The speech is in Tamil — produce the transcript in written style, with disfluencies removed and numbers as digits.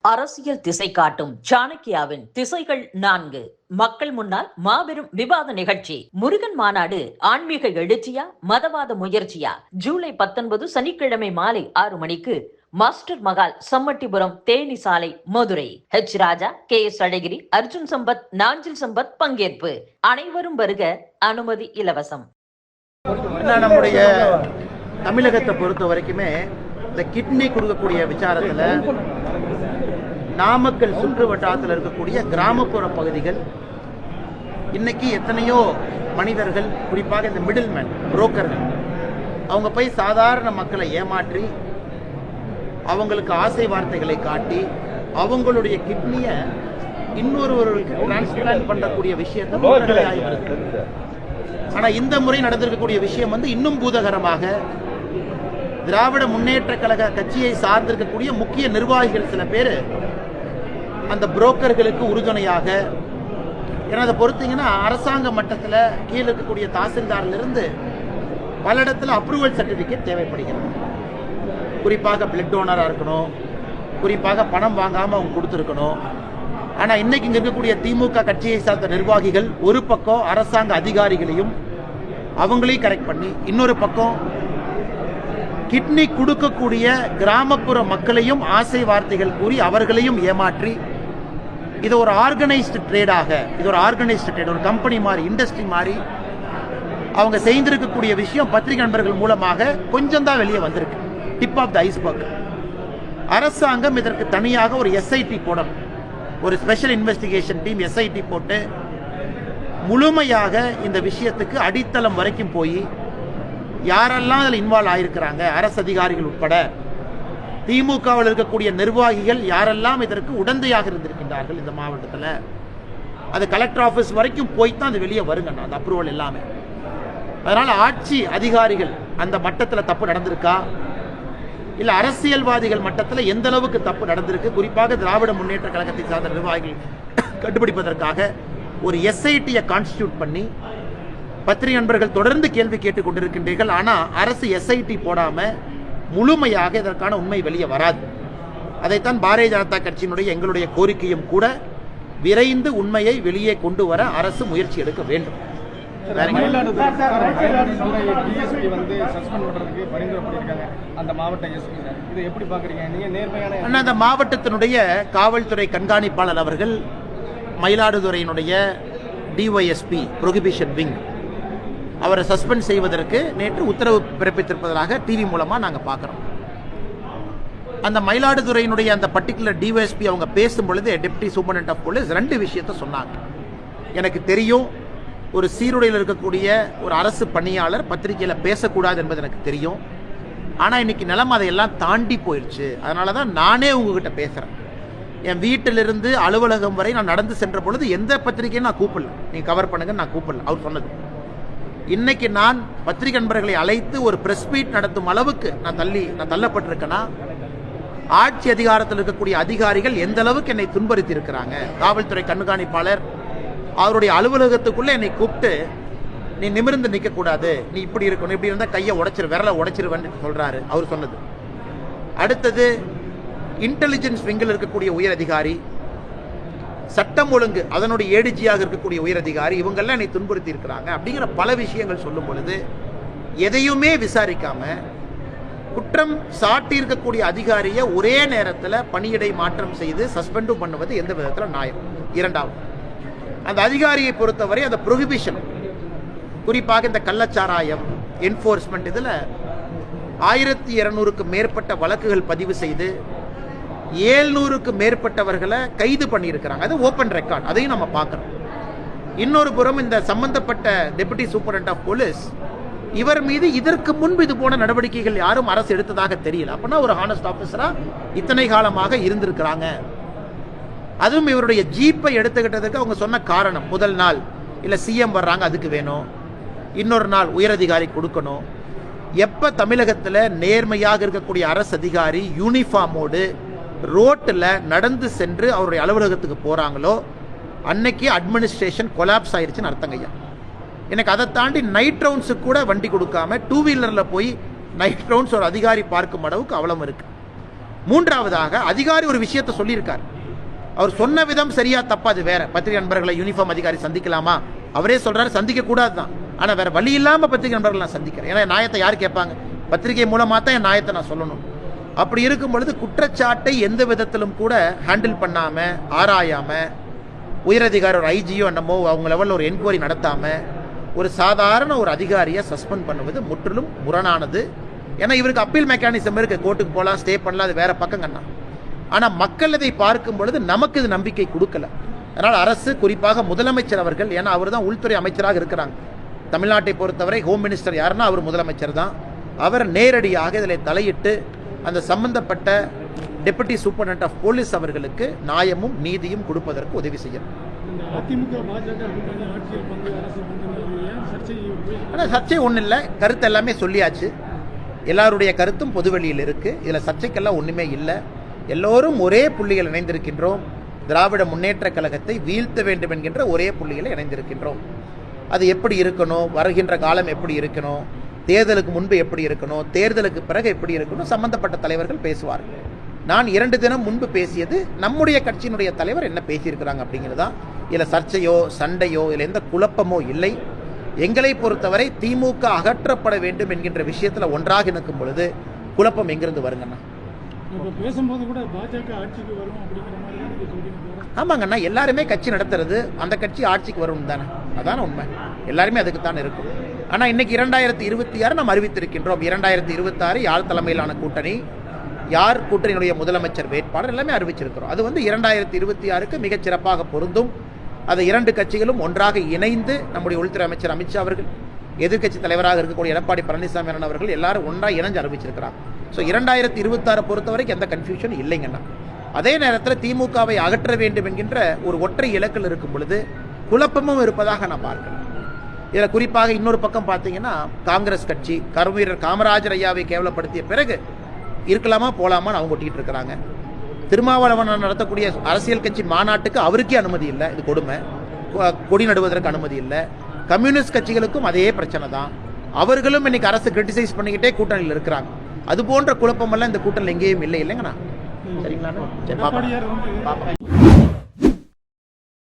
அரசியல் திசை காட்டும் சாணக்கியாவின் திசைகள் 4 மக்கள் முன்னால் மாபெரும் விவாத நிகழ்ச்சி. முருகன் மாநாடு ஆன்மீக எழுச்சியா மதவாத முயற்சியா? ஜூலை 19 சனிக்கிழமை மாலை 6 மணிக்கு மாஸ்டர் மகால், சம்மட்டிபுரம், தேனி சாலை, மதுரை. ஹெச் ராஜா, KS அழகிரி, அர்ஜுன் சம்பத், நாஞ்சில் சம்பத் பங்கேற்பு. அனைவரும் வருக. அனுமதி இலவசம். நம்முடைய தமிழகத்தை பொறுத்த வரைக்குமே இந்த கிட்னி கொடுக்கக்கூடிய விசாரத்தில் நாமக்கல் சுற்று வட்டாரத்தில் இருக்கக்கூடிய கிராமப்புற பகுதிகள் இன்னைக்கு எத்தனையோ மனிதர்கள், குறிப்பாக இந்த மிடில் மேன், புரோக்கர்கள், அவங்க போய் சாதாரண மக்களை ஏமாற்றி அவங்களுக்கு ஆசை வார்த்தைகளை காட்டி அவங்களுடைய கிட்னியை இன்னொருவர்களுக்கு டிரான்ஸ்பிளான்ட் பண்ணக்கூடிய விஷயத்தை ஆகிவிருக்கு. ஆனால் இந்த முறை நடந்திருக்கக்கூடிய விஷயம் இன்னும் பூதகரமாக திராவிட முன்னேற்ற கழக கட்சியை சார்ந்திருக்கக்கூடிய முக்கிய நிர்வாகிகள் சில பேர் அந்த புரோக்கர்களுக்கு உறுதுணையாக, ஏன்னா அதை பொறுத்தீங்கன்னா அரசாங்க மட்டத்தில் கீழே இருக்கக்கூடிய தாசில்தாரிலிருந்து பல இடத்துல அப்ரூவல் சர்டிஃபிகேட் தேவைப்படுகிறது. குறிப்பாக பிளட் டோனராக இருக்கணும், குறிப்பாக பணம் வாங்காமல் அவங்க கொடுத்துருக்கணும். ஆனால் இன்னைக்கு இங்கே இருக்கக்கூடிய திமுக கட்சியை சார்ந்த நிர்வாகிகள் ஒரு பக்கம் அரசாங்க அதிகாரிகளையும் அவங்களையும் கரெக்ட் பண்ணி, இன்னொரு பக்கம் கிட்னி கொடுக்கக்கூடிய கிராமப்புற மக்களையும் ஆசை வார்த்தைகள் கூறி அவர்களையும் ஏமாற்றி, இது ஒரு ஆர்கனைஸ்டு ட்ரேடாக, இது ஒரு ஆர்கனைஸ்டு ட்ரேட், ஒரு கம்பெனி மாதிரி, இண்டஸ்ட்ரி மாதிரி அவங்க செய்திருக்கக்கூடிய விஷயம் பத்திரிகை நண்பர்கள் மூலமாக கொஞ்சம் தான் வெளியே வந்திருக்கு. Tip of the iceberg. அரசாங்கம் இதற்கு தனியாக ஒரு SIT போடணும், ஒரு ஸ்பெஷல் இன்வெஸ்டிகேஷன் டீம் SIT போட்டு முழுமையாக இந்த விஷயத்துக்கு அடித்தளம் வரைக்கும் போய் யாரெல்லாம் அதில் இன்வால்வ் ஆயிருக்கிறாங்க, அரசு அதிகாரிகள் உட்பட திமுகவில் இருக்கக்கூடிய நிர்வாகிகள் யாரெல்லாம் இதற்கு உடந்தையாக இருந்திருக்கின்றார்கள் இந்த மாவட்டத்தில், அது கலெக்டர் ஆஃபீஸ் வரைக்கும் போய் தான் அது வெளியே வருங்க, அந்த அப்ரூவல் எல்லாமே. அதனால் ஆட்சி அதிகாரிகள் அந்த மட்டத்தில் தப்பு நடந்திருக்கா, இல்லை அரசியல்வாதிகள் மட்டத்தில் எந்த அளவுக்கு தப்பு நடந்திருக்கு, குறிப்பாக திராவிட முன்னேற்ற கழகத்தை சார்ந்த நிர்வாகிகள் கண்டுபிடிப்பதற்காக ஒரு SIT-யை கான்ஸ்டிடியூட் பண்ணி பத்திரிகை நண்பர்கள் தொடர்ந்து கேள்வி கேட்டுக் கொண்டிருக்கின்றீர்கள். ஆனால் அரசு SIT போடாமல் முழுமையாக இதற்கான உண்மை வெளியே வராது. அதைத்தான் பாரதிய ஜனதா கட்சியினுடைய எங்களுடைய கோரிக்கையும் கூட, விரைந்து உண்மையை வெளியே கொண்டு வர அரசு முயற்சி எடுக்க வேண்டும். அந்த மாவட்டத்தினுடைய காவல்துறை கண்காணிப்பாளர் அவர்கள் மயிலாடுதுறையினுடைய DYSP ப்ரொஹிபிஷன் விங் அவரை சஸ்பெண்ட் செய்வதற்கு நேற்று உத்தரவு பிறப்பித்திருப்பதாக டிவி மூலமாக நாங்கள் பார்க்குறோம். அந்த மயிலாடுதுறையினுடைய அந்த பர்டிகுலர் DYSP அவங்க பேசும்பொழுது டெப்டி சூப்பரண்ட் ஆஃப் போலீஸ் 2 விஷயத்தை சொன்னாங்க. எனக்கு தெரியும், ஒரு சீருடையில் இருக்கக்கூடிய ஒரு அரசு பணியாளர் பத்திரிகையில் பேசக்கூடாது என்பது எனக்கு தெரியும். ஆனால் இன்னைக்கு நிலைமை அதையெல்லாம் தாண்டி போயிடுச்சு. அதனால தான் நானே உங்ககிட்ட பேசுகிறேன். என் வீட்டிலிருந்து அலுவலகம் வரை நான் நடந்து சென்ற பொழுது எந்த பத்திரிகையும் நான் கூப்பிடல, நீங்கள் கவர் பண்ணுங்க நான் கூப்பிடல. அவர் சொன்னது. இன்னைக்கு நான் பத்திரிகை நண்பர்களை அழைத்து ஒரு பிரஸ் மீட் நடத்தும் அளவுக்கு நான் தள்ளப்பட்டிருக்கேன்னா, ஆட்சி அதிகாரத்தில் இருக்கக்கூடிய அதிகாரிகள் எந்த அளவுக்கு என்னை துன்புறுத்தி இருக்கிறாங்க. காவல்துறை கண்காணிப்பாளர் அவருடைய அலுவலகத்துக்குள்ளே என்னை கூப்பிட்டு, நீ நிமிர்ந்து நிற்கக்கூடாது, நீ இப்படி இருக்கணும், இப்படி இருந்தால் கையை உடைச்சிரு, விரலை உடைச்சிருவேன்னு சொல்றாரு அவர் சொன்னது. அடுத்தது இன்டெலிஜென்ஸ் விங்கில் இருக்கக்கூடிய உயர் அதிகாரி, சட்டம் ஒழுங்கு அதனுடைய ADG-யாக இருக்கக்கூடிய உயர் அதிகாரி, இவங்கெல்லாம் என்னை துன்புறுத்தி இருக்கிறாங்க அப்படிங்கிற பல விஷயங்கள் சொல்லும் பொழுது எதையுமே விசாரிக்காம குற்றம் சாட்டி இருக்கக்கூடிய அதிகாரியை ஒரே நேரத்தில் பணியிடை மாற்றம் செய்து சஸ்பெண்டும் பண்ணுவது எந்த விதத்தில் நியாயம்? இரண்டாவது, அந்த அதிகாரியை பொறுத்தவரை அந்த ப்ரொஹிபிஷன், குறிப்பாக இந்த கள்ளச்சாராயம் என்ஃபோர்ஸ்மெண்ட், இதில் 1200க்கு மேற்பட்ட வழக்குகள் பதிவு செய்து 700க்கு மேற்பட்டவர்களை கைது பண்ணியிருக்கிறாங்க. அது ஓப்பன் ரெக்கார்ட், அதையும் நம்ம பார்க்குறோம். இன்னொரு புறம் இந்த சம்பந்தப்பட்ட டெபுட்டி சூப்பரண்ட் ஆஃப் போலீஸ், இவர் மீது இதற்கு முன்பு இது போன நடவடிக்கைகள் யாரும் அரசு எடுத்ததாக தெரியல. அப்படின்னா ஒரு ஹானஸ்ட் ஆஃபீஸரா இத்தனை காலமாக இருந்திருக்கிறாங்க. அதுவும் இவருடைய ஜீப்பை எடுத்துக்கிட்டதுக்கு அவங்க சொன்ன காரணம், முதல் நாள் இல்லை CM வர்றாங்க அதுக்கு வேணும், இன்னொரு நாள் உயரதிகாரி கொடுக்கணும். எப்போ தமிழகத்தில் நேர்மையாக இருக்கக்கூடிய அரசு அதிகாரி யூனிஃபார்மோடு ரோட்டில் நடந்து சென்று அவருடைய அலுவலகத்துக்கு போகிறாங்களோ அன்னைக்கு அட்மினிஸ்ட்ரேஷன் கொலாப்ஸ் ஆயிடுச்சுன்னு அர்த்தங்கய்யா. எனக்கு அதை தாண்டி நைட் ரவுண்ட்ஸுக்கு கூட வண்டி கொடுக்காம 2 வீலரில் போய் நைட் ரவுண்ட்ஸ் ஒரு அதிகாரி பார்க்கும் அளவுக்கு அவலம் இருக்கு. மூன்றாவதாக அதிகாரி ஒரு விஷயத்தை சொல்லியிருக்கார். அவர் சொன்ன விதம் சரியா தப்பா அது வேற. பத்திரிகை நண்பர்களை யூனிஃபார்ம் அதிகாரி சந்திக்கலாமா? அவரே சொல்றாரு சந்திக்க கூடாது தான். ஆனா வேற வழி இல்லாம பத்திரிகை நண்பர்கள் நான் சந்திக்கிறேன். ஏன்னா நியாயத்தை யார் கேட்பாங்க? பத்திரிகை மூலமா தான் என் நியாயத்தை நான் சொல்லணும். அப்படி இருக்கும் பொழுது குற்றச்சாட்டை எந்த விதத்திலும் கூட ஹேண்டில் பண்ணாம, ஆராயாம, உயரதிகாரி ஒரு ஐஜியோ என்னமோ அவங்க லெவலில் ஒரு என்கொயரி நடத்தாம ஒரு சாதாரண ஒரு அதிகாரியை சஸ்பெண்ட் பண்ணுவது முற்றிலும் முரணானது. ஏன்னா இவருக்கு அப்பீல் மெக்கானிசம் இருக்கு, கோர்ட்டுக்கு போகலாம், ஸ்டே பண்ணலாம், அது வேற பக்கங்கண்ணா. ஆனால் மக்கள் இதை பார்க்கும் பொழுது நமக்கு இது நம்பிக்கை கொடுக்கல. அதனால் அரசு, குறிப்பாக முதலமைச்சர் அவர்கள், ஏன்னா அவர் தான் உள்துறை அமைச்சராக இருக்கிறாங்க தமிழ்நாட்டை பொறுத்தவரை, ஹோம் மினிஸ்டர் யாருன்னா அவர் முதலமைச்சர் தான். அவர் நேரடியாக இதில் தலையிட்டு அந்த சம்பந்தப்பட்ட டெபுட்டி சூப்பரண்ட் ஆஃப் போலீஸ் அவர்களுக்கு நியாயமும் நீதியும் கொடுப்பதற்கு உதவி செய்யணும். ஆனால் சர்ச்சை ஒன்றும் இல்லை, கருத்து எல்லாமே சொல்லியாச்சு. எல்லாருடைய கருத்தும் பொதுவெளியில் இருக்கு. இதில் சர்ச்சைக்கெல்லாம் ஒன்றுமே இல்லை. எல்லோரும் ஒரே புள்ளிகள் இணைந்திருக்கின்றோம். திராவிட முன்னேற்ற கழகத்தை வீழ்த்த வேண்டும் என்கின்ற ஒரே புள்ளிகளை இணைந்திருக்கின்றோம். அது எப்படி இருக்கணும், வருகின்ற காலம் எப்படி இருக்கணும், தேர்தலுக்கு முன்பு எப்படி இருக்கணும், தேர்தலுக்கு பிறகு எப்படி இருக்கணும், சம்பந்தப்பட்ட தலைவர்கள் பேசுவார்கள். நான் 2 தினம் முன்பு பேசியது நம்முடைய கட்சியினுடைய தலைவர் என்ன பேசியிருக்கிறாங்க அப்படிங்கிறதா. இதில் சர்ச்சையோ சண்டையோ இதில் எந்த குழப்பமோ இல்லை. எங்களை பொறுத்தவரை திமுக அகற்றப்பட வேண்டும் என்கின்ற விஷயத்தில் ஒன்றாக நிற்கும் பொழுது குழப்பம் எங்கிருந்து வருங்கண்ணா? பேசும்போது கூட பாஜக ஆட்சிக்கு வரும் அப்படிங்கிற மாதிரி. ஆமாங்கண்ணா, எல்லாருமே கட்சி நடத்துறது அந்த கட்சி ஆட்சிக்கு வரும் தானே, அதான உண்மை. எல்லாருமே அதுக்கு தான் இருக்கும். ஆனால் இன்னைக்கு 2026 நாம் அறிவித்திருக்கின்றோம். 2026 யார் தலைமையிலான கூட்டணி, யார் கூட்டணியுடைய முதலமைச்சர் வேட்பாளர் எல்லாமே அறிவிச்சிருக்கிறோம். அது 2026க்கு மிகச் சிறப்பாக பொருந்தும். அதை 2 கட்சிகளும் ஒன்றாக இணைந்து நம்முடைய உள்துறை அமைச்சர் அமித்ஷா அவர்கள், எதிர்க்கட்சி தலைவராக இருக்கக்கூடிய எடப்பாடி பழனிசாமி அவர்கள் எல்லாரும் ஒன்றாக இணைஞ்சு அறிவிச்சிருக்கிறாங்க. ஸோ 2026 பொறுத்த வரைக்கும் எந்த கன்ஃபியூஷன் இல்லைங்கண்ணா. அதே நேரத்தில் திமுகவை அகற்ற வேண்டும் என்கின்ற ஒரு ஒற்றை இலக்கில் இருக்கும் பொழுது குழப்பமும் இருப்பதாக நான் பார்க்கிறேன். இதில் குறிப்பாக இன்னொரு பக்கம் பார்த்தீங்கன்னா காங்கிரஸ் கட்சி கருவீரர் காமராஜர் ஐயாவை கேவலப்படுத்திய பிறகு இருக்கலாமா போலாமான்னு அவங்க ஒட்டிக்கிட்டு இருக்கிறாங்க. திருமாவளவன் நடத்தக்கூடிய அரசியல் கட்சி மாநாட்டுக்கு அவருக்கே அனுமதி இல்லை, இது கொடுமை. கொடி நடுவதற்கு அனுமதி இல்லை. கம்யூனிஸ்ட் கட்சிகளுக்கும் அதே பிரச்சனை தான். அவர்களும் இன்னைக்கு அரசு கிரிட்டிசைஸ் பண்ணிக்கிட்டே கூட்டணியில் இருக்கிறாங்க. அது போன்ற குழப்பமெல்லாம் இந்த கூட்டணியில் எங்கேயும் இல்லை இல்லைங்கண்ணா. சரிங்களா? சரி, பாப்பா.